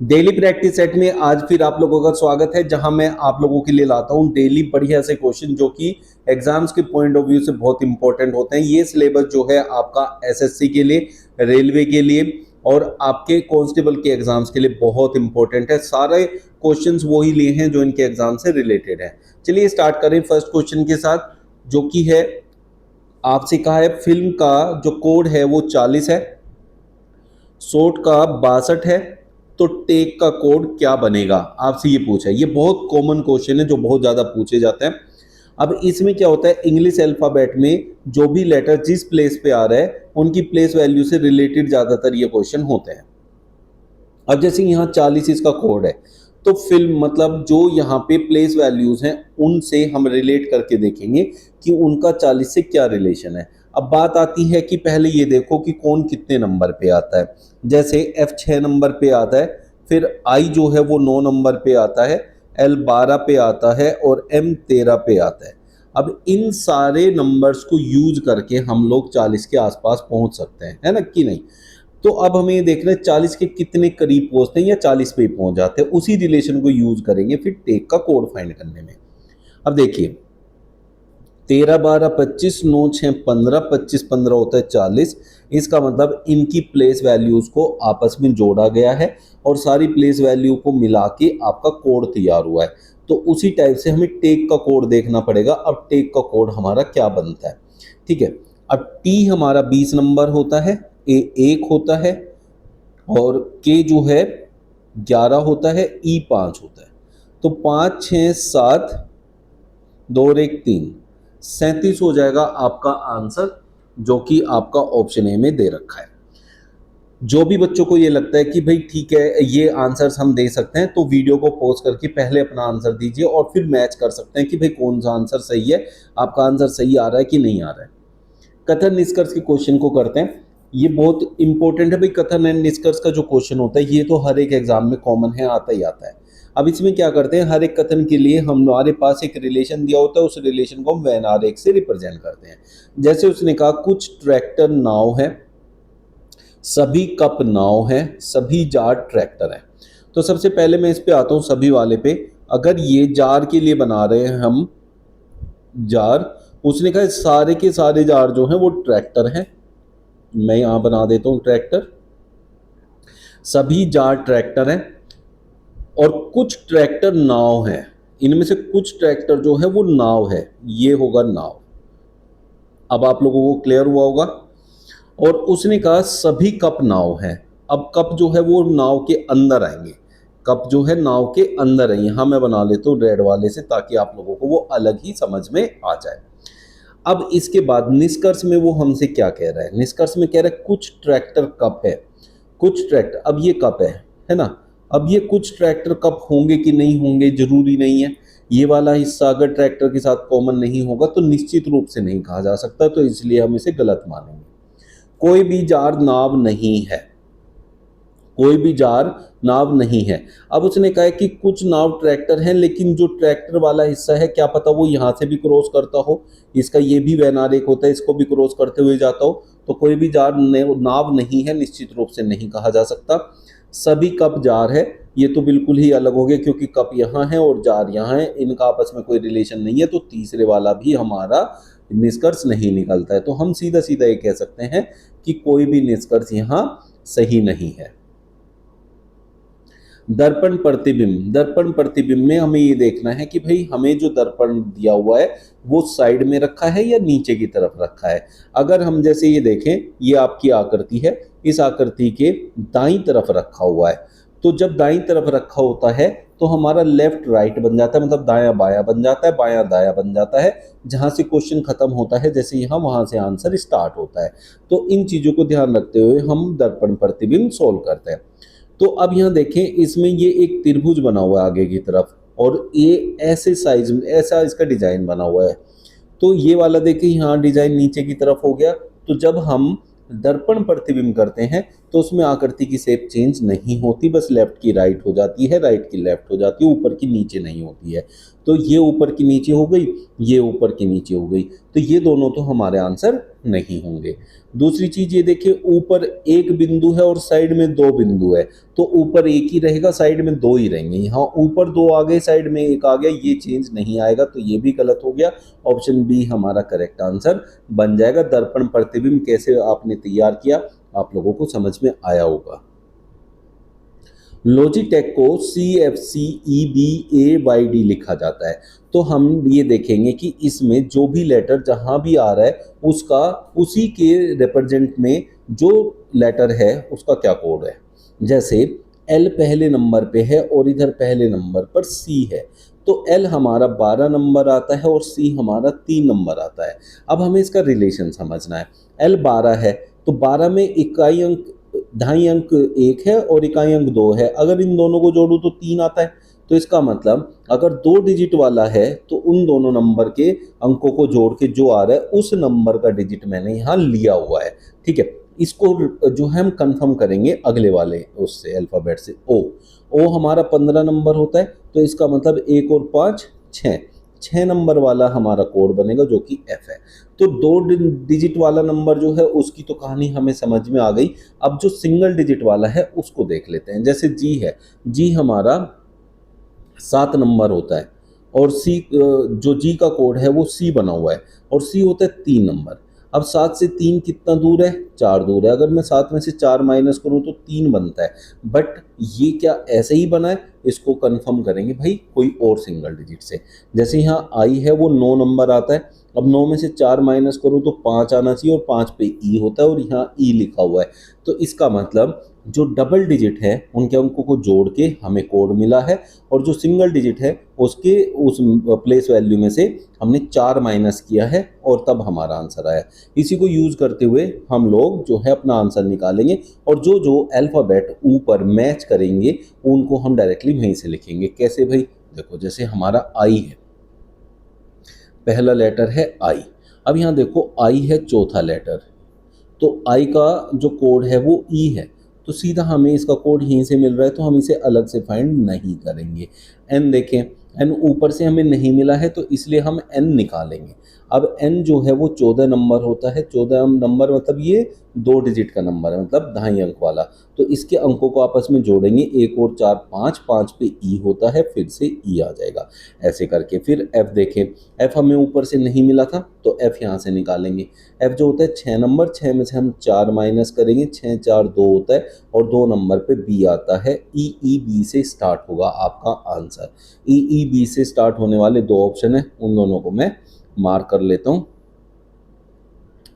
Daily practice set में आज फिर आप लोगों का स्वागत है, जहां मैं आप लोगों के लिए लाता हूं डेली बढ़िया से क्वेश्चन जो कि एग्जाम्स के पॉइंट ऑफ व्यू से बहुत इंपॉर्टेंट होते हैं। ये सिलेबस जो है आपका एसएससी के लिए, रेलवे के लिए और आपके कांस्टेबल के एग्जाम्स के लिए बहुत इंपॉर्टेंट है। सारे क्वेश्चंस वही लिए हैं जो इनके एग्जाम से रिलेटेड है। चलिए स्टार्ट करें फर्स्ट क्वेश्चन के साथ, जो कि है आपसे कहा है फिल्म का जो कोड है वो 40 है, शॉट का 62 है, तो टेक का कोड क्या बनेगा, आपसे ये पूछा है। ये बहुत कॉमन क्वेश्चन है जो बहुत ज्यादा पूछे जाते हैं। अब इसमें क्या होता है, इंग्लिश अल्फाबेट में जो भी लेटर जिस प्लेस पे आ रहा है उनकी प्लेस वैल्यू से रिलेटेड ज्यादातर ये क्वेश्चन होते हैं। अब जैसे यहाँ 40 इसका कोड है, तो फिल्म मतलब जो यहाँ पे प्लेस वैल्यूज हैं उनसे हम रिलेट करके देखेंगे कि उनका 40 से क्या रिलेशन है। अब बात आती है कि पहले ये देखो कि कौन कितने नंबर पे आता है। जैसे F 6 नंबर पे आता है, फिर I जो है वो 9 नंबर पे आता है, L 12 पे आता है और M 13 पे आता है। अब इन सारे नंबर्स को यूज करके हम लोग 40 के आसपास पहुंच सकते हैं, है ना कि नहीं। तो अब हमें ये देखना है 40 के कितने करीब पहुंचते हैं या 40 पे ही पहुंच जाते हैं, उसी रिलेशन को यूज करेंगे फिर टेक का कोड फाइंड करने में। अब देखिए 13 12 25 9 6 15 25 15 होता है 40। इसका मतलब इनकी प्लेस वैल्यूज को आपस में जोड़ा गया है और सारी प्लेस वैल्यू को मिला के आपका कोड तैयार हुआ है। तो उसी टाइप से हमें टेक का कोड देखना पड़ेगा। अब टेक का कोड हमारा क्या बनता है, ठीक है। अब टी हमारा 20 नंबर होता है, ए 1 होता है और के जो है 11 होता है, ई 5 होता है। तो 5 6 7 2 और 1 3, 37 हो जाएगा आपका आंसर, जो कि आपका ऑप्शन ए में दे रखा है। जो भी बच्चों को ये लगता है कि भाई ठीक है ये आंसर्स हम दे सकते हैं, तो वीडियो को पॉज करके पहले अपना आंसर दीजिए और फिर मैच कर सकते हैं कि भाई कौन सा आंसर सही है, आपका आंसर सही आ रहा है कि नहीं आ रहा है। कथन निष्कर्ष के क्वेश्चन को करते हैं। ये बहुत इंपॉर्टेंट है भाई। कथन एंड निष्कर्ष का जो क्वेश्चन होता है ये तो हर एक एग्जाम में कॉमन है, आता ही आता है। अब इसमें क्या करते हैं, हर एक कथन के लिए हमारे पास एक रिलेशन दिया होता है, उस रिलेशन को हम वैन आरेख से रिप्रेजेंट करते हैं। जैसे उसने कहा कुछ ट्रैक्टर नाव है, सभी कप नाव है, सभी जार ट्रैक्टर है। तो सबसे पहले मैं इस पे आता हूं सभी वाले पे। अगर ये जार के लिए बना रहे हैं हम जार, उसने कहा सारे के सारे जार जो हैं वो ट्रैक्टर हैं। मैं यहां बना देता हूं ट्रैक्टर, सभी जार ट्रैक्टर हैं और कुछ ट्रैक्टर नाव हैं। इनमें से कुछ ट्रैक्टर जो है वो नाव है, ये होगा नाव। अब आप लोगों को क्लियर हुआ होगा। और उसने कहा सभी कप नाव हैं। अब कप जो है वो नाव के अंदर आएंगे, कप जो है नाव के अंदर है। यहां मैं बना लेता हूं रेड वाले से ताकि आप लोगों को वो अलग ही समझ में आ जाए। अब इसके बाद निष्कर्ष में वो हमसे क्या कह रहा है, निष्कर्ष में कह रहा है कुछ ट्रैक्टर कप है, कुछ ट्रैक्टर। अब ये कप है ना। अब ये कुछ ट्रैक्टर कप होंगे कि नहीं होंगे जरूरी नहीं है। ये वाला हिस्सा अगर ट्रैक्टर के साथ कॉमन नहीं होगा तो निश्चित रूप से नहीं कहा जा सकता, तो इसलिए हम इसे गलत मानेंगे। कोई भी जार नाव नहीं है, कोई भी जार नाव नहीं है। अब उसने कहा है कि कुछ नाव ट्रैक्टर हैं, लेकिन जो ट्रैक्टर वाला हिस्सा है क्या पता वो यहां से भी क्रॉस करता हो, इसका ये भी वैनारिक होता है, इसको भी क्रॉस करते हुए जाता हो। तो कोई भी जार नाव नहीं है, निश्चित रूप से नहीं कहा जा सकता। सभी कप जार है, ये तो बिल्कुल ही अलग हो गया क्योंकि कप यहाँ है और जार यहाँ है, इनका आपस में कोई रिलेशन नहीं है। तो तीसरे वाला भी हमारा निष्कर्ष नहीं निकलता है। तो हम सीधा सीधा ये कह सकते हैं कि कोई भी निष्कर्ष यहाँ सही नहीं है। दर्पण प्रतिबिंब, दर्पण प्रतिबिंब में हमें ये देखना है कि भाई हमें जो दर्पण दिया हुआ है वो साइड में रखा है या नीचे की तरफ रखा है। अगर हम जैसे ये देखें, ये आपकी आकृति है, इस आकृति के दाईं तरफ रखा हुआ है। तो जब दाईं तरफ रखा होता है तो हमारा लेफ्ट राइट बन जाता है, मतलब दायां बायां बन जाता है, बायां दायां बन जाता है। जहां से क्वेश्चन खत्म होता है जैसे यहाँ, वहां से आंसर स्टार्ट होता है। तो इन चीजों को ध्यान रखते हुए हम दर्पण प्रतिबिंब सोल्व करते हैं। तो अब यहाँ देखें, इसमें ये एक त्रिभुज बना हुआ है आगे की तरफ और ये ऐसे साइज में ऐसा इसका डिजाइन बना हुआ है। तो ये वाला देखिए यहाँ डिजाइन नीचे की तरफ हो गया। तो जब हम दर्पण प्रतिबिंब करते हैं तो उसमें आकृति की शेप चेंज नहीं होती, बस लेफ्ट की राइट हो जाती है, राइट की लेफ्ट हो जाती है, ऊपर की नीचे नहीं होती है। तो ये ऊपर की नीचे हो गई, ये ऊपर की नीचे हो गई, तो ये दोनों तो हमारे आंसर नहीं होंगे। दूसरी चीज ये देखिए, ऊपर एक बिंदु है और साइड में दो बिंदु है, तो ऊपर एक ही रहेगा, साइड में दो ही रहेंगे। यहाँ ऊपर दो आ गए, साइड में एक आ गया, ये चेंज नहीं आएगा, तो ये भी गलत हो गया। ऑप्शन बी हमारा करेक्ट आंसर बन जाएगा। दर्पण प्रतिबिंब कैसे आपने तैयार किया, आप लोगों को समझ में आया होगा। लॉजिटेक को CFCEBAYD लिखा जाता है, तो हम ये देखेंगे कि इसमें जो भी लेटर जहां भी आ रहा है उसका उसी के रिप्रेजेंट में जो लेटर है उसका क्या कोड है। जैसे L पहले नंबर पे है और इधर पहले नंबर पर C है, तो L हमारा 12 नंबर आता है और C हमारा 3 नंबर आता है। अब हमें इसका रिलेशन समझना है। L 12 है तो 12 में इकाई अंक, ढाई अंक 1 है और इकाई अंक 2 है। अगर इन दोनों को जोड़ूं तो 3 आता है। तो इसका मतलब अगर 2 डिजिट वाला है तो उन दोनों नंबर के अंकों को जोड़ के जो आ रहा है उस नंबर का डिजिट मैंने यहाँ लिया हुआ है। ठीक है, इसको जो है हम कंफर्म करेंगे अगले वाले उससे, अल्फाबेट से। ओ हमारा 15 नंबर होता है, तो इसका मतलब 1 और 5 6 नंबर वाला हमारा कोड बनेगा जो कि F है। तो 2 डिजिट वाला नंबर जो है उसकी तो कहानी हमें समझ में आ गई। अब जो सिंगल डिजिट वाला है उसको देख लेते हैं। जैसे G है, G हमारा 7 नंबर होता है और C, जो G का कोड है वो C बना हुआ है और C होता है 3 नंबर। अब 7 से 3 कितना दूर है, 4 दूर है। अगर मैं 7 में से 4 माइनस करूं तो 3 बनता है। बट ये क्या ऐसे ही बना है, इसको कंफर्म करेंगे भाई कोई और सिंगल डिजिट से। जैसे यहाँ आई है वो 9 नंबर आता है। अब 9 में से 4 माइनस करूँ तो 5 आना चाहिए और 5 पे ई होता है और यहाँ ई लिखा हुआ है। तो इसका मतलब जो डबल डिजिट है उनके अंकों को जोड़ के हमें कोड मिला है और जो सिंगल डिजिट है उसके उस प्लेस वैल्यू में से हमने 4 माइनस किया है और तब हमारा आंसर आया। इसी को यूज करते हुए हम लोग जो है अपना आंसर निकालेंगे और जो जो अल्फाबेट ऊपर मैच करेंगे उनको हम डायरेक्टली वहीं से लिखेंगे। कैसे भाई, देखो जैसे हमारा आई है, पहला लेटर है आई। अब यहाँ देखो आई है चौथा लेटर, तो आई का जो कोड है वो ई है, तो सीधा हमें इसका कोड यहीं से मिल रहा है, तो हम इसे अलग से फाइंड नहीं करेंगे। एन देखें, एन ऊपर से हमें नहीं मिला है तो इसलिए हम एन निकालेंगे। अब एन जो है वो 14 नंबर होता है। 14 नंबर मतलब ये 2 डिजिट का नंबर है, मतलब ढाई अंक वाला। तो इसके अंकों को आपस में जोड़ेंगे, 1 और 4 5, 5 पे ई होता है, फिर से ई आ जाएगा। ऐसे करके फिर एफ देखें, एफ हमें ऊपर से नहीं मिला था तो एफ यहाँ से निकालेंगे। एफ जो होता है 6 नंबर, 6 में से हम 4 माइनस करेंगे, 6 4 2 होता है और 2 नंबर पे बी आता है। ई ई बी से स्टार्ट होगा आपका आंसर। ई ई बी से स्टार्ट होने वाले 2 ऑप्शन है, उन दोनों को मैं मार्क कर लेता हूँ,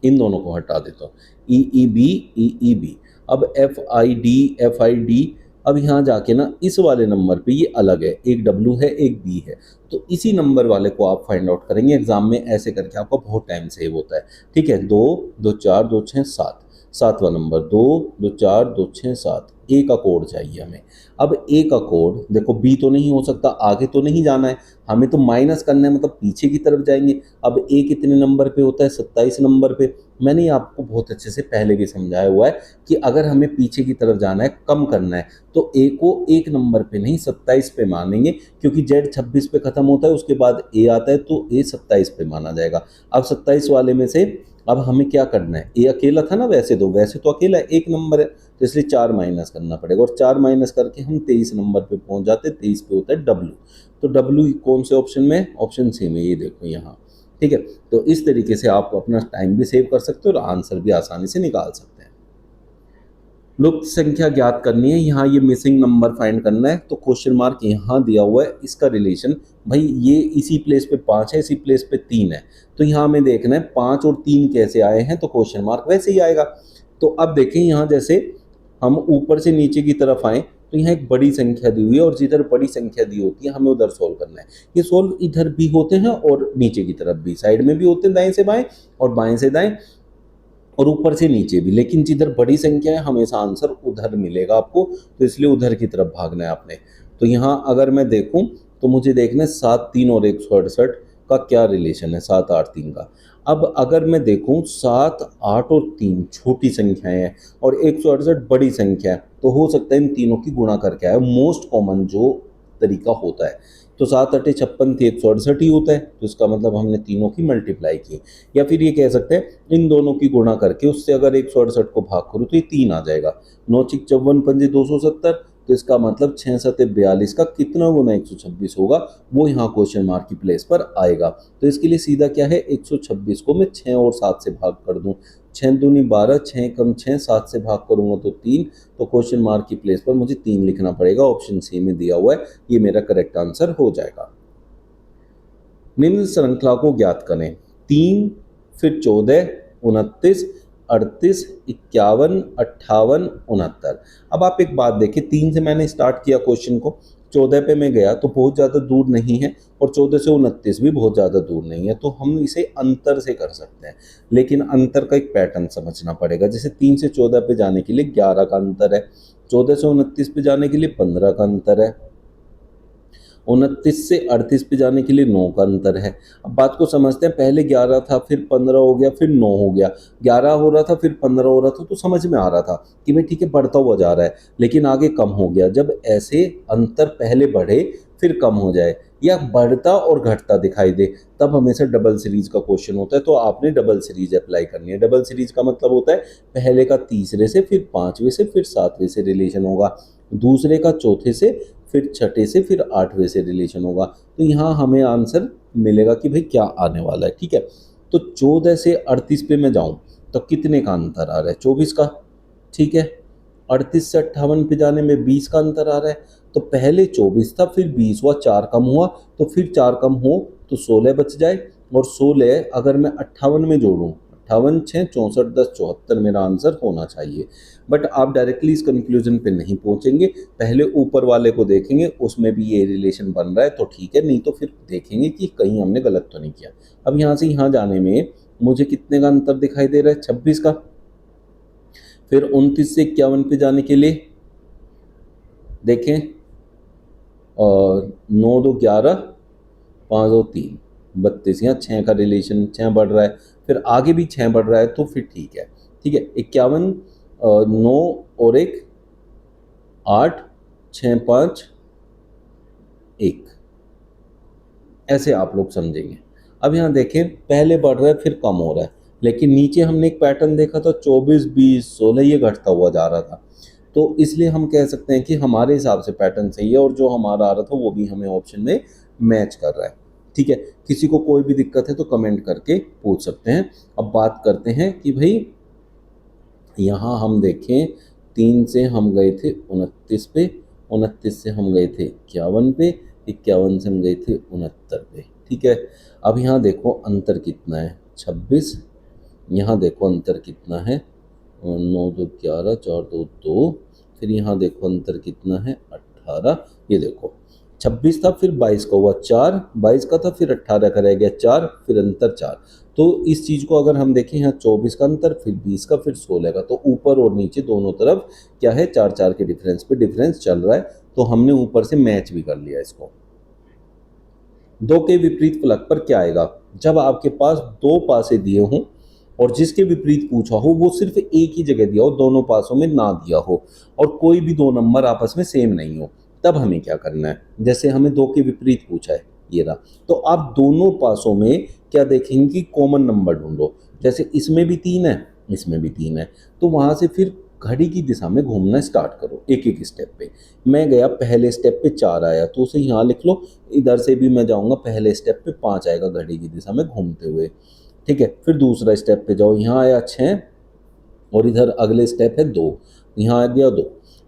इन दोनों को हटा देता हूँ। ई ई बी। अब एफ आई डी। अब यहाँ जाके ना इस वाले नंबर पे ये अलग है, एक डब्ल्यू है एक बी है, तो इसी नंबर वाले को आप फाइंड आउट करेंगे एग्जाम में। ऐसे करके आपका बहुत टाइम सेव होता है। ठीक है, 2 2 4 2 6 7, 7वां नंबर 2 2 4 2 6 7। ए का कोड चाहिए हमें। अब ए का कोड देखो, बी तो नहीं हो सकता, आगे तो नहीं जाना है, हमें तो माइनस करना है, मतलब पीछे की तरफ जाएंगे। अब ए कितने नंबर पे होता है, 27 नंबर पे। मैंने आपको बहुत अच्छे से पहले भी समझाया हुआ है कि अगर हमें पीछे की तरफ जाना है, कम करना है, तो ए को 1 नंबर पे नहीं 27 पे मानेंगे, क्योंकि जेड 26 पे खत्म होता है, उसके बाद ए आता है, तो ए 27 पे माना जाएगा। अब 27 वाले में से अब हमें क्या करना है, ए अकेला था ना, वैसे तो अकेला 1 नंबर है, तो इसलिए 4 माइनस करना पड़ेगा और 4 माइनस करके हम 23 नंबर पे पहुंच जाते हैं। 23 पे होता है डब्ल्यू, तो डब्ल्यू कौन से ऑप्शन में, ऑप्शन सी में, ये देखो यहाँ। ठीक है, तो इस तरीके से आप अपना टाइम भी सेव कर सकते हो और आंसर भी आसानी से निकाल सकते हैं। लुप्त संख्या ज्ञात करनी है, यहाँ ये मिसिंग नंबर फाइंड करना है, तो क्वेश्चन मार्क यहाँ दिया हुआ है। इसका रिलेशन भाई ये इसी प्लेस पे 5 है, इसी प्लेस पे 3 है, तो यहाँ हमें देखना है 5 और 3 कैसे आए हैं, तो क्वेश्चन मार्क वैसे ही आएगा। तो अब देखें यहाँ जैसे हम ऊपर से नीचे की तरफ आए तो यहाँ एक बड़ी संख्या दी हुई है और जिधर बड़ी संख्या दी होती है हमें उधर सोल्व करना है। ये सोल्व इधर भी होते हैं और नीचे की तरफ भी, साइड में भी होते हैं, दाएं से बाएं और बाएं से दाएं और ऊपर से नीचे भी, लेकिन जिधर बड़ी संख्या है हमेशा आंसर उधर मिलेगा आपको, तो इसलिए उधर की तरफ भागना है आपने। तो यहाँ अगर मैं देखूं तो मुझे देखना है 7 3 और 168 का क्या रिलेशन है, 7 8 3 का। अब अगर मैं देखूं 7 8 और 3 छोटी संख्याएं हैं और 168 बड़ी संख्या है, तो हो सकता है इन तीनों की गुणा करके आए, मोस्ट कॉमन जो तरीका होता है। तो 7 8 56 थी, 168 ही होता है, तो इसका मतलब हमने तीनों की मल्टीप्लाई की। या फिर ये कह सकते हैं इन दोनों की गुणा करके उससे अगर 168 को भाग करूँ तो ये 3 आ जाएगा। 9 6 54 पंजे 270, तो इसका मतलब 6 7 42 का कितना गुना 126 होगा, वो यहाँ क्वेश्चन मार्क की प्लेस पर आएगा। तो इसके लिए सीधा क्या है, 126 को मैं 6 और 7 से भाग कर दूं, 6 दूनी 12, 6 कम 6, 7 से भाग करूंगा तो 3, तो क्वेश्चन मार्क की प्लेस पर मुझे 3 लिखना पड़ेगा। ऑप्शन सी में दिया हुआ है, ये मेरा करेक्ट आंसर हो जाएगा। निम्न श्रृंखला को ज्ञात करें, 3 फिर 14 29 38 51 58 69। अब आप एक बात देखिए, 3 से मैंने स्टार्ट किया क्वेश्चन को, 14 पे मैं गया तो बहुत ज़्यादा दूर नहीं है, और 14 से 29 भी बहुत ज़्यादा दूर नहीं है, तो हम इसे अंतर से कर सकते हैं। लेकिन अंतर का एक पैटर्न समझना पड़ेगा। जैसे 3 से 14 पे जाने के लिए 11 का अंतर है, 14 से 29 पे जाने के लिए 15 का अंतर है, 29 से 38 पे जाने के लिए 9 का अंतर है। अब बात को समझते हैं, पहले 11 था, फिर 15 हो गया, फिर 9 हो गया, 11 हो रहा था, फिर 15 हो रहा था, तो समझ में आ रहा था कि भाई ठीक है बढ़ता हुआ जा रहा है, लेकिन आगे कम हो गया। जब ऐसे अंतर पहले बढ़े फिर कम हो जाए, या बढ़ता और घटता दिखाई दे, तब हमेशा डबल सीरीज का क्वेश्चन होता है। तो आपने डबल सीरीज अप्लाई करनी है। डबल सीरीज का मतलब होता है पहले का तीसरे से, फिर पांचवें से, फिर सातवें से रिलेशन होगा, दूसरे का चौथे से, फिर छठे से, फिर आठवें से रिलेशन होगा। तो यहाँ हमें आंसर मिलेगा कि भाई क्या आने वाला है। ठीक है, तो 14 से 38 पे मैं जाऊं तो कितने का अंतर आ रहा है, 24 का। ठीक है, 38 से 58 पे जाने में 20 का अंतर आ रहा है। तो पहले 24 था, फिर 20 हुआ, 4 कम हुआ, तो फिर 4 कम हो तो 16 बच जाए, और 16 अगर मैं 58 में जोड़ूं, 58 6 64 10 74 मेरा आंसर होना चाहिए। बट आप डायरेक्टली इस कंक्लूजन पे नहीं पहुंचेंगे, पहले ऊपर वाले को देखेंगे, उसमें भी ये रिलेशन बन रहा है तो ठीक है, नहीं तो फिर देखेंगे कि कहीं हमने गलत तो नहीं किया। अब यहाँ से यहाँ जाने में मुझे कितने का अंतर दिखाई दे रहा है, 26 का। फिर 29 से 51 पे जाने के लिए देखें, और 9 2 11, 5 2 3 32, यहाँ 6 का रिलेशन, 6 बढ़ रहा है, फिर आगे भी 6 बढ़ रहा है, तो फिर ठीक है। ठीक है, 51 9 और 1 8 6 5 1, ऐसे आप लोग समझेंगे। अब यहाँ देखें, पहले बढ़ रहा है फिर कम हो रहा है, लेकिन नीचे हमने एक पैटर्न देखा था 24 20 16, ये घटता हुआ जा रहा था। तो इसलिए हम कह सकते हैं कि हमारे हिसाब से पैटर्न सही है, और जो हमारा आ रहा था वो भी हमें ऑप्शन में मैच कर रहा है। ठीक है, किसी को कोई भी दिक्कत है तो कमेंट करके पूछ सकते हैं। अब बात करते हैं कि भाई यहाँ हम देखें, 3 से हम गए थे 29 पे, 29 से हम गए थे 51 पे, 51 से हम गए थे 69 पे। ठीक है, अब यहाँ देखो अंतर कितना है, 26। यहाँ देखो अंतर कितना है, 9 2 11 4 2 2, फिर यहाँ देखो अंतर कितना है, 18। ये देखो 26 था, फिर 22 का हुआ 4, 22 का था, फिर 18 का रह गया 4, फिर अंतर 4। तो इस चीज़ को अगर हम देखें, यहाँ 24 का अंतर, फिर 20 का, फिर 16 का, तो ऊपर और नीचे दोनों तरफ क्या है, 4 4 के डिफरेंस पे डिफरेंस चल रहा है। तो हमने ऊपर से मैच भी कर लिया इसको। 2 के विपरीत फलक पर क्या आएगा, जब आपके पास 2 पासे दिए हों और जिसके विपरीत पूछा हो वो सिर्फ एक ही जगह दिया हो, दोनों पासों में ना दिया हो, और कोई भी दो नंबर आपस में सेम नहीं हो, तब हमें क्या करना है। जैसे हमें 2 के विपरीत पूछा है, ये रहा, तो आप दोनों पासों में क्या देखेंगे कि कॉमन नंबर ढूंढो। जैसे इसमें भी 3 है, इसमें भी 3 है, तो वहां से फिर घड़ी की दिशा में घूमना स्टार्ट करो एक एक स्टेप पे। मैं गया पहले स्टेप पे 4 आया, तो उसे यहाँ लिख लो। इधर से भी मैं जाऊँगा, पहले स्टेप पे 5 आएगा घड़ी की दिशा में घूमते हुए। ठीक है, फिर दूसरा स्टेप पे जाओ, यहाँ आया 6, और इधर अगले स्टेप है 2, यहाँ आ गया 2।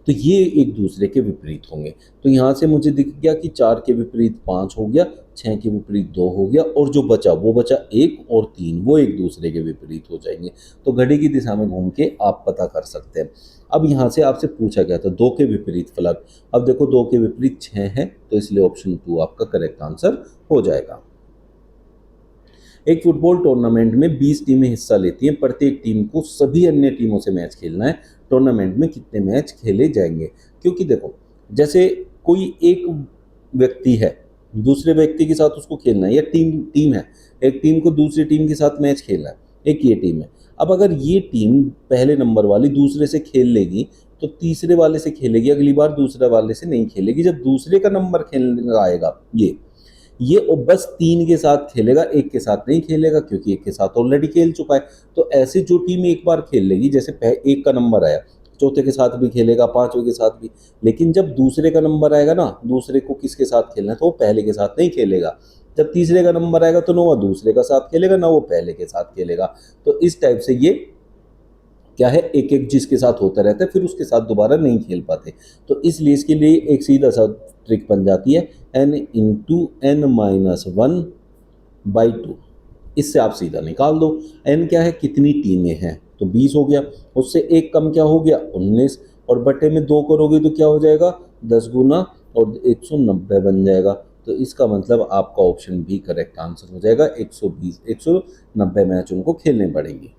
तो ये एक दूसरे के विपरीत होंगे। तो यहाँ से मुझे दिख गया कि 4 के विपरीत 5 हो गया, 6 के विपरीत 2 हो गया, और जो बचा वो बचा 1 और 3, वो एक दूसरे के विपरीत हो जाएंगे। तो घड़ी की दिशा में घूम के आप पता कर सकते हैं। अब यहाँ से आपसे पूछा गया था 2 के विपरीत फलक। अब देखो 2 के विपरीत 6 है, तो इसलिए ऑप्शन 2 आपका करेक्ट आंसर हो जाएगा। एक फुटबॉल टूर्नामेंट में 20 टीमें हिस्सा लेती हैं, प्रत्येक टीम को सभी अन्य टीमों से मैच खेलना है। टूर्नामेंट में कितने मैच खेले जाएंगे, क्योंकि देखो जैसे कोई एक व्यक्ति है, दूसरे व्यक्ति के साथ उसको खेलना है, या टीम है, एक टीम को दूसरी टीम के साथ मैच खेलना है, एक ये टीम है। अब अगर ये टीम पहले नंबर वाली दूसरे से खेल लेगी तो तीसरे वाले से खेलेगी, अगली बार दूसरे वाले से नहीं खेलेगी। जब दूसरे का नंबर खेलने आएगा ये बस 3 के साथ खेलेगा, 1 के साथ नहीं खेलेगा, क्योंकि 1 के साथ ऑलरेडी खेल चुका है। तो ऐसे जो टीम एक बार खेल लेगी, जैसे 1 का नंबर आया, चौथे के साथ भी खेलेगा, 5वें के साथ भी, लेकिन जब दूसरे का नंबर आएगा ना, दूसरे को किसके साथ खेलना है, तो वो पहले के साथ नहीं खेलेगा। जब तीसरे का नंबर आएगा तो ना वो दूसरे का साथ खेलेगा, ना वो पहले के साथ खेलेगा। तो इस टाइप से ये क्या है, एक एक जिसके साथ होता रहता है, फिर उसके साथ दोबारा नहीं खेल पाते। तो इसलिए इसके लिए एक सीधा सा ट्रिक बन जाती है, n इंटू n माइनस 1/2। इससे आप सीधा निकाल दो। n क्या है, कितनी टीमें हैं, तो 20 हो गया, उससे एक कम क्या हो गया, 19, और बटे में 2 करोगे तो क्या हो जाएगा, 10 गुना और 190 बन जाएगा। तो इसका मतलब आपका ऑप्शन भी करेक्ट आंसर हो जाएगा। 190 मैच उनको खेलने पड़ेंगे।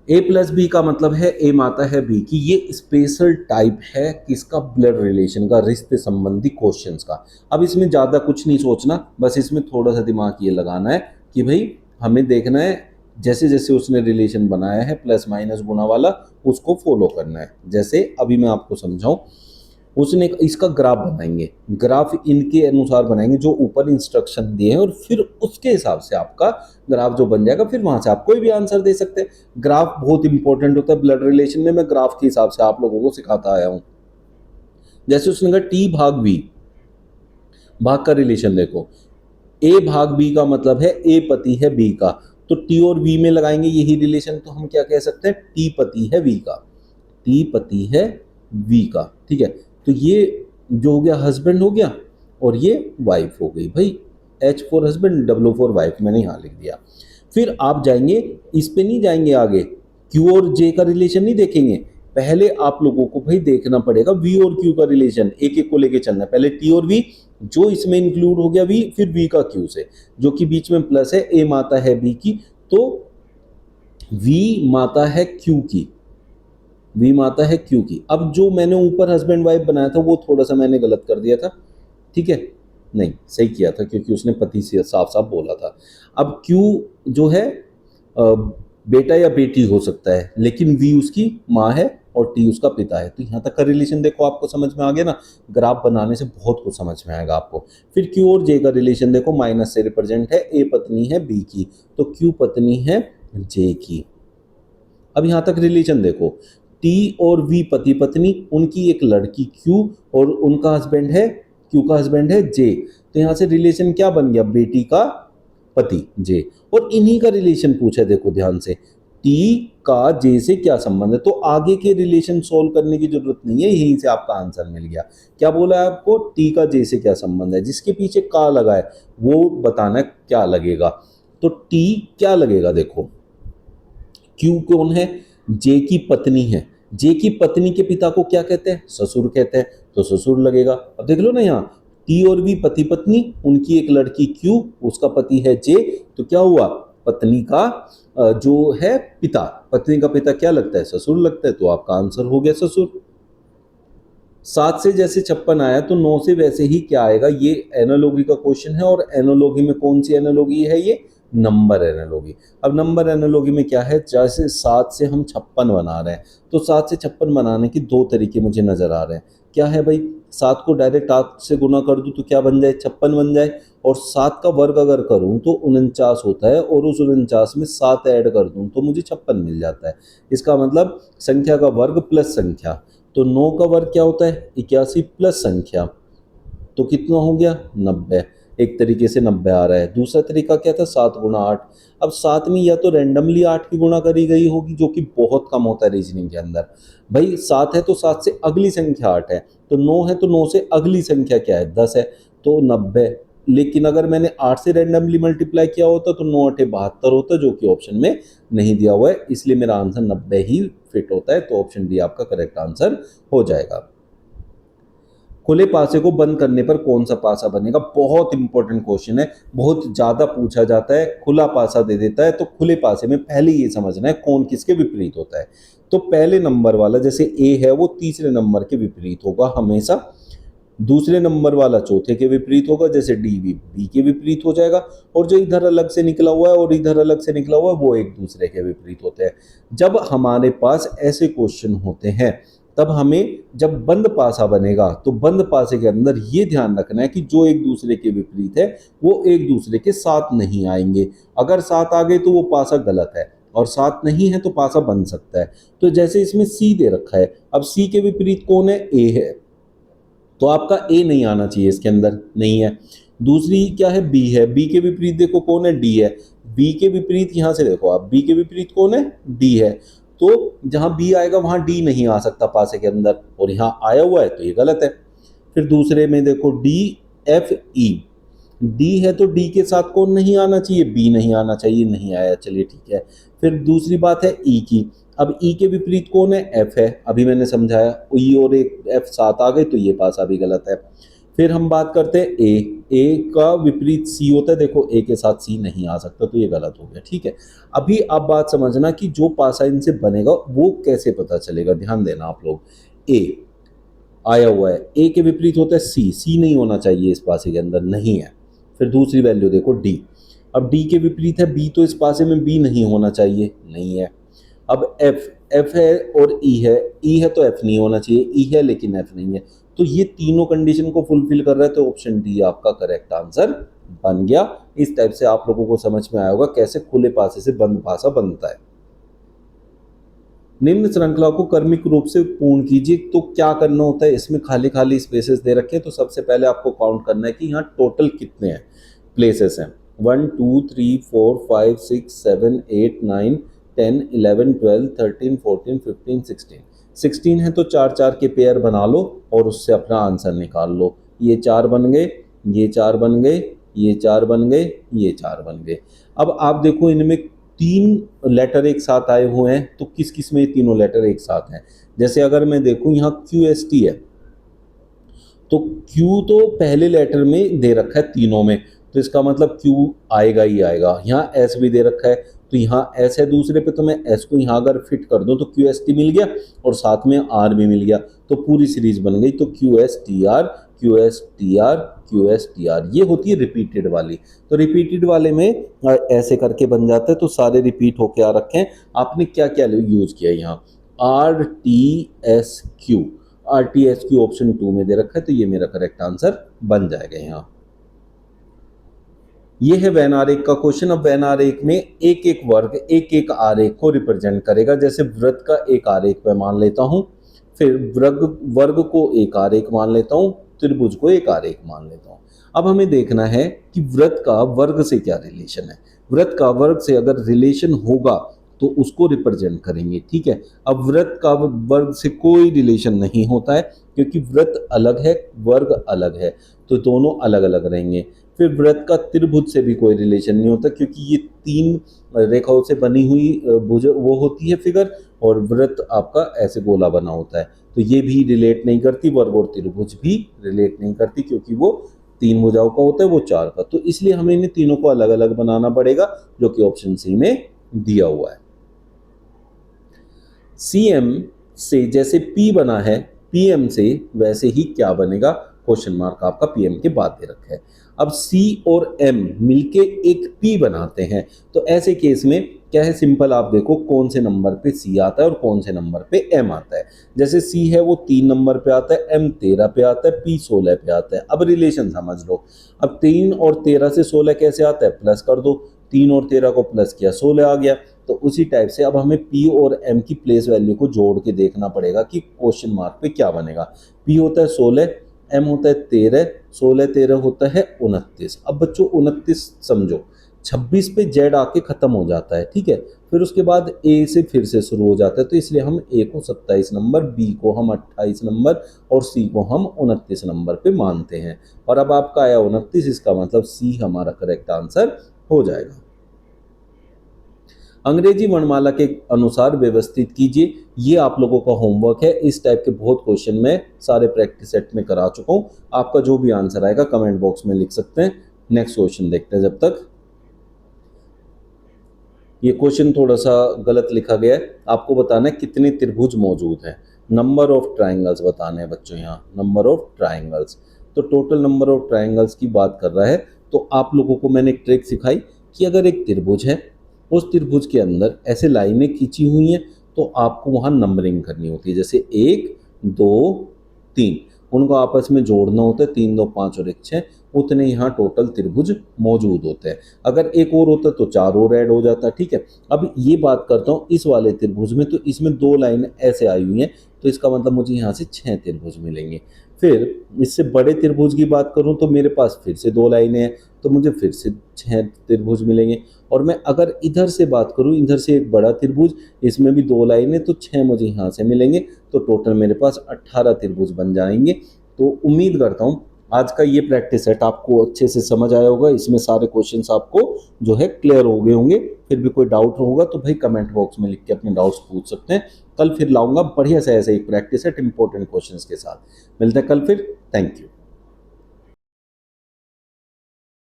A+B का मतलब है A माता है B की। ये स्पेशल टाइप है किसका, ब्लड रिलेशन का, रिश्ते संबंधी क्वेश्चंस का। अब इसमें ज़्यादा कुछ नहीं सोचना, बस इसमें थोड़ा सा दिमाग ये लगाना है कि भाई हमें देखना है जैसे जैसे उसने रिलेशन बनाया है प्लस माइनस गुना वाला, उसको फॉलो करना है। जैसे अभी मैं आपको समझाऊं, उसने इसका ग्राफ बनाएंगे, ग्राफ इनके अनुसार बनाएंगे जो ऊपर इंस्ट्रक्शन दिए हैं, और फिर उसके हिसाब से आपका ग्राफ जो बन जाएगा, फिर वहां से आप कोई भी आंसर दे सकते हैं। ग्राफ बहुत इंपॉर्टेंट होता है ब्लड रिलेशन में, मैं ग्राफ के हिसाब से आप लोगों को सिखाता आया हूं। जैसे उसने कहा टी भाग बी, भाग का रिलेशन देखो, ए भाग बी का मतलब है ए पति है बी का, तो टी और बी में लगाएंगे यही रिलेशन, तो हम क्या कह सकते हैं, टी पति है वी का, टी पति है वी का, ठीक है। तो ये जो हो गया हस्बैंड हो गया, और ये वाइफ हो गई। भाई H for husband, W for wife, मैंने यहाँ लिख दिया। फिर आप जाएंगे, इस पे नहीं जाएंगे आगे, Q और J का रिलेशन नहीं देखेंगे, पहले आप लोगों को भाई देखना पड़ेगा V और Q का रिलेशन, एक एक को लेके चलना है। पहले T और V, जो इसमें इंक्लूड हो गया V, फिर V का Q से, जो कि बीच में प्लस है, A माता है B की, तो V माता है Q की, V माता है Q की। अब जो मैंने ऊपर हस्बैंड वाइफ बनाया था वो थोड़ा सा मैंने गलत कर दिया था, ठीक है, नहीं सही किया था, क्योंकि उसने पति से साफ साफ बोला था। अब Q जो है बेटा या बेटी हो सकता है, लेकिन V उसकी माँ है और T उसका पिता है। तो यहाँ तक का रिलेशन देखो, आपको समझ में आ गया ना, ग्राफ बनाने से बहुत कुछ समझ में आएगा आपको। फिर Q और J का रिलेशन देखो, माइनस से रिप्रेजेंट है, A पत्नी है B की, तो Q पत्नी है J की। अब यहाँ तक रिलेशन देखो, T और V पति पत्नी, उनकी एक लड़की Q और उनका हस्बैंड है, Q का हस्बैंड है J। तो यहाँ से रिलेशन क्या बन गया, बेटी का पति J, और इन्हीं का रिलेशन पूछा, देखो ध्यान से, T का J से क्या संबंध है। तो आगे के रिलेशन सोल्व करने की जरूरत नहीं है, यहीं से आपका आंसर मिल गया। क्या बोला है आपको, T का J से क्या संबंध है, जिसके पीछे का लगा है वो बताना है क्या लगेगा। तो T क्या लगेगा, देखो Q कौन है, J की पत्नी है, J की पत्नी के पिता को क्या कहते हैं, ससुर कहते हैं, तो ससुर लगेगा। अब देख लो ना, यहाँ T और V पति पत्नी, उनकी एक लड़की Q, उसका पति है J, तो क्या हुआ, पत्नी का जो है पिता, पत्नी का पिता क्या लगता है, ससुर लगता है, तो आपका आंसर हो गया ससुर। 7 से जैसे 56 आया तो 9 से वैसे ही क्या आएगा, ये एनालॉजी का क्वेश्चन है, और एनालॉजी में कौन सी एनालॉजी है, ये नंबर एनालॉजी। अब नंबर एनालॉजी में क्या है, जैसे 7 से हम 56 बना रहे हैं, तो 7 से 56 बनाने के 2 तरीके मुझे नजर आ रहे हैं। क्या है भाई, 7 को डायरेक्ट 8 से गुना कर दूं तो क्या बन जाए, 56 बन जाए, और 7 का वर्ग अगर करूं तो 49 होता है, और उस 49 में 7 ऐड कर दूं तो मुझे 56 मिल जाता है। इसका मतलब संख्या का वर्ग प्लस संख्या, तो 9 का वर्ग क्या होता है, 81 प्लस संख्या, तो कितना हो गया, 90। एक तरीके से 90 आ रहा है। दूसरा तरीका क्या था, 7 गुणा 8। अब 7 में या तो रैंडमली 8 की गुणा करी गई होगी, जो कि बहुत कम होता है रीजनिंग के अंदर। भाई 7 है तो 7 से अगली संख्या 8 है, तो 9 है तो 9 से अगली संख्या क्या है, 10 है, तो 90। लेकिन अगर मैंने 8 से रैंडमली मल्टीप्लाई किया होता तो 9 8 72 होता, जो कि ऑप्शन में नहीं दिया हुआ है, इसलिए मेरा आंसर 90 ही फिट होता है। तो ऑप्शन डी आपका करेक्ट आंसर हो जाएगा। खुले पासे को बंद करने पर कौन सा पासा बनेगा, बहुत इंपॉर्टेंट क्वेश्चन है, बहुत ज्यादा पूछा जाता है। खुला पासा दे देता है, तो खुले पासे में पहले ये समझना है कौन किसके विपरीत होता है। तो पहले नंबर वाला, जैसे ए है, वो तीसरे नंबर के विपरीत होगा हमेशा। दूसरे नंबर वाला चौथे के विपरीत होगा, जैसे डी भी बी के विपरीत हो जाएगा, और जो इधर अलग से निकला हुआ है और इधर अलग से निकला हुआ है वो एक दूसरे के विपरीत होते हैं। जब हमारे पास ऐसे क्वेश्चन होते हैं तब हमें जब बंद पासा बनेगा तो बंद पासे के अंदर ये ध्यान रखना है कि जो एक दूसरे के विपरीत है वो एक दूसरे के साथ नहीं आएंगे। अगर साथ आ गए तो वो पासा गलत है, और साथ नहीं है तो पासा बन सकता है। तो जैसे इसमें सी दे रखा है, अब सी के विपरीत कौन है, ए है, तो आपका ए नहीं आना चाहिए, इसके अंदर नहीं है। दूसरी क्या है, बी है, बी के विपरीत देखो कौन है, डी है, बी के विपरीत यहां से देखो आप, बी के विपरीत कौन है, डी है, तो जहां बी आएगा वहां डी नहीं आ सकता पासे के अंदर, और यहां आया हुआ है तो ये गलत है। फिर दूसरे में देखो डी एफ ई, डी है तो डी के साथ कौन नहीं आना चाहिए, बी नहीं आना चाहिए, नहीं आया, चलिए ठीक है। फिर दूसरी बात है ई की, अब ई के विपरीत कौन है, एफ है, अभी मैंने समझाया, ई और एक एफ साथ आ गए तो ये पासा भी गलत है। फिर हम बात करते हैं ए का विपरीत सी होता है, देखो ए के साथ सी नहीं आ सकता तो ये गलत हो गया, ठीक है। अभी आप बात समझना कि जो पासा इनसे बनेगा वो कैसे पता चलेगा, ध्यान देना आप लोग। ए आया हुआ है, ए के विपरीत होता है सी, सी नहीं होना चाहिए इस पासे के अंदर, नहीं है। फिर दूसरी वैल्यू देखो डी, अब डी के विपरीत है बी, तो इस पासे में बी नहीं होना चाहिए, नहीं है। अब एफ, एफ है और ई है, ई है तो एफ नहीं होना चाहिए, ई है लेकिन एफ नहीं है, तो ये तीनों कंडीशन को फुलफिल कर रहा है, तो ऑप्शन डी आपका करेक्ट आंसर बन गया। इस टाइप से आप लोगों को समझ में आया होगा कैसे खुले पासे से बंद पासा बनता है। निम्न श्रृंखला को क्रमिक रूप से पूर्ण कीजिए, तो क्या करना होता है, इसमें खाली खाली स्पेसेस दे रखे हैं, तो सबसे पहले आपको काउंट करना है कि यहाँ टोटल कितने हैं प्लेसेस हैं, 1 2 3 4 5 6 7 8 9 10 11 12 13 14 15 16 है, तो चार चार के पेयर बना लो और उससे अपना आंसर निकाल लो। ये चार बन गए, ये चार बन गए, ये चार बन गए, ये चार बन गए। अब आप देखो इनमें तीन लेटर एक साथ आए हुए हैं, तो किस किस में ये तीनों लेटर एक साथ हैं। जैसे अगर मैं देखूं यहाँ क्यू एस टी है, तो Q तो पहले लेटर में दे रखा है तीनों में, तो इसका मतलब Q आएगा ही आएगा। यहाँ S भी दे रखा है, तो यहाँ S है दूसरे पे, तो मैं S को यहाँ अगर फिट कर दूँ तो QST मिल गया और साथ में R भी मिल गया, तो पूरी सीरीज बन गई। तो QSTR QSTR QSTR, ये होती है रिपीटेड वाली। तो रिपीटेड वाले में ऐसे करके बन जाता है, तो सारे रिपीट होके आ रखे हैं। आपने क्या क्या यूज किया यहाँ, RTSQ, RTSQ ऑप्शन 2 में दे रखा है, तो ये मेरा करेक्ट आंसर बन जाएगा यहाँ। ये है वैन आरेख का क्वेश्चन। अब वैन आरेख में एक एक वर्ग एक एक आरेख को रिप्रेजेंट करेगा। जैसे वृत्त का एक आरेख मैं मान लेता हूं, फिर वर्ग को एक आरेख मान लेता हूं, त्रिभुज को एक आरेख मान लेता हूं। अब हमें देखना है कि वृत्त का वर्ग से क्या रिलेशन है। वृत्त का वर्ग से अगर रिलेशन होगा तो उसको रिप्रेजेंट करेंगे, ठीक है। अब वृत्त का वर्ग से कोई रिलेशन नहीं होता है, क्योंकि वृत्त अलग है वर्ग अलग है, तो दोनों अलग अलग रहेंगे। फिर वृत्त का त्रिभुज से भी कोई रिलेशन नहीं होता, क्योंकि ये तीन रेखाओं से बनी हुई भुज वो होती है फिगर, और वृत्त आपका ऐसे गोला बना होता है, तो ये भी रिलेट नहीं करती। वर्ग और त्रिभुज भी रिलेट नहीं करती, क्योंकि वो तीन भुजाओं का होता है, वो चार का। तो इसलिए हमें इन तीनों को अलग अलग बनाना पड़ेगा, जो कि ऑप्शन सी में दिया हुआ है। CM से जैसे P बना है PM से वैसे ही क्या बनेगा, क्वेश्चन मार्क आपका PM के बाद दे रखा है। अब C और M मिलके एक P बनाते हैं, तो ऐसे केस में क्या है, सिंपल आप देखो कौन से नंबर पे C आता है और कौन से नंबर पे M आता है। जैसे C है वो 3 नंबर पे आता है, M 13 पे आता है, P 16 पे आता है। अब रिलेशन समझ लो, अब 3 और 13 से 16 कैसे आता है, प्लस कर दो, 3 और 13 को प्लस किया 16 आ गया। तो उसी टाइप से अब हमें P और M की प्लेस वैल्यू को जोड़ के देखना पड़ेगा कि क्वेश्चन मार्क पे क्या बनेगा। P होता है 16, M होता है 13, 16 13 होता है 29। अब बच्चों 29 समझो 26 पे Z आके खत्म हो जाता है, ठीक है। फिर उसके बाद A से फिर से शुरू हो जाता है, तो इसलिए हम A को 27 नंबर, B को हम 28 नंबर और C को हम 29 नंबर पे मानते हैं। और अब आपका आया 29, इसका मतलब C हमारा करेक्ट आंसर हो जाएगा। अंग्रेजी वर्णमाला के अनुसार व्यवस्थित कीजिए, ये आप लोगों का होमवर्क है। इस टाइप के बहुत क्वेश्चन मैं सारे प्रैक्टिस सेट में करा चुका हूँ। आपका जो भी आंसर आएगा कमेंट बॉक्स में लिख सकते हैं। नेक्स्ट क्वेश्चन देखते हैं। जब तक ये क्वेश्चन थोड़ा सा गलत लिखा गया है, आपको बताना है कितने त्रिभुज मौजूद हैं। नंबर ऑफ ट्राइंगल्स बताने हैं बच्चों, यहाँ नंबर ऑफ ट्राइंगल्स। तो टोटल नंबर ऑफ ट्राइंगल्स की बात कर रहा है। तो आप लोगों को मैंने एक ट्रिक सिखाई कि अगर एक त्रिभुज है, उस त्रिभुज के अंदर ऐसे लाइनें खींची हुई हैं, तो आपको वहाँ नंबरिंग करनी होती है। जैसे 1 2 3, उनको आपस में जोड़ना होता है, 3 2 5 और 1 6, उतने यहाँ टोटल त्रिभुज मौजूद होते हैं। अगर एक और होता तो 4 और ऐड हो जाता। ठीक है, अब ये बात करता हूँ इस वाले त्रिभुज में, तो इसमें 2 लाइन ऐसे आई हुई हैं, तो इसका मतलब मुझे यहाँ से 6 त्रिभुज मिलेंगे। फिर इससे बड़े त्रिभुज की बात करूँ तो मेरे पास फिर से 2 लाइनें हैं, तो मुझे फिर से 6 त्रिभुज मिलेंगे। और मैं अगर इधर से बात करूँ, इधर से एक बड़ा त्रिभुज, इसमें भी 2 लाइनें, तो 6 मुझे यहाँ से मिलेंगे। तो टोटल मेरे पास 18 त्रिभुज बन जाएंगे। तो उम्मीद करता हूँ आज का ये प्रैक्टिस सेट आपको अच्छे से समझ आया होगा। इसमें सारे क्वेश्चंस आपको जो है क्लियर हो गए होंगे। फिर भी कोई डाउट होगा तो भाई कमेंट बॉक्स में लिख के अपने डाउट्स पूछ सकते हैं। कल फिर लाऊंगा बढ़िया से ऐसे एक प्रैक्टिस सेट इंपॉर्टेंट क्वेश्चंस के साथ। मिलते हैं कल फिर। Thank you.